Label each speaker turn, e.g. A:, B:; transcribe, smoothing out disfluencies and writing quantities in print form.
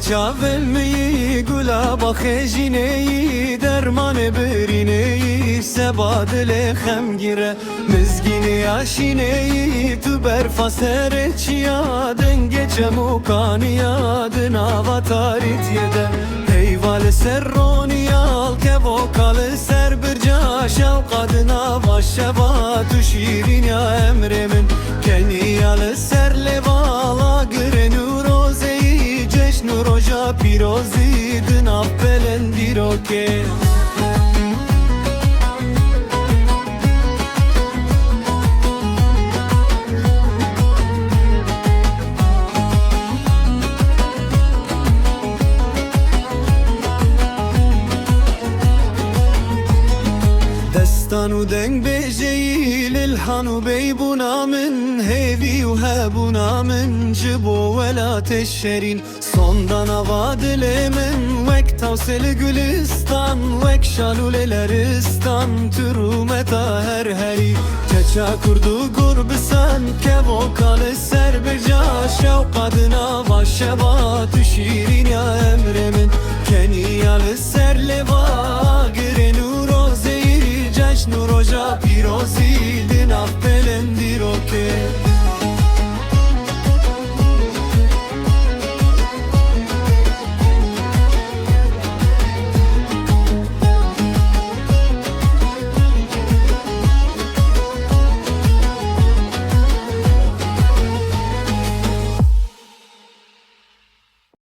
A: çavelmeyi gula bakhejineyi dermanı berineyi sebadile xemgire mizgini yaşineyi tu berfa sereçiya denge çemukaniya dınava tarit yede heyval serroniyal ke vokal ser birca şevkadına vaşşeva tu şirin ya emremin keniyal ser levala grenur rozeyi ceşnu roja pirozi dınav pelendiroke Destanu deng bejeyi lilhanu beybuna min hevi uhabuna min jibo vela teşerin sondan avadile min vek tavseli gülistan vek şaluleleristan türumeta her heri çeça kurdu gurbisan ke vokal ser birca şevkadına vaşşeba tüşirin ya emremin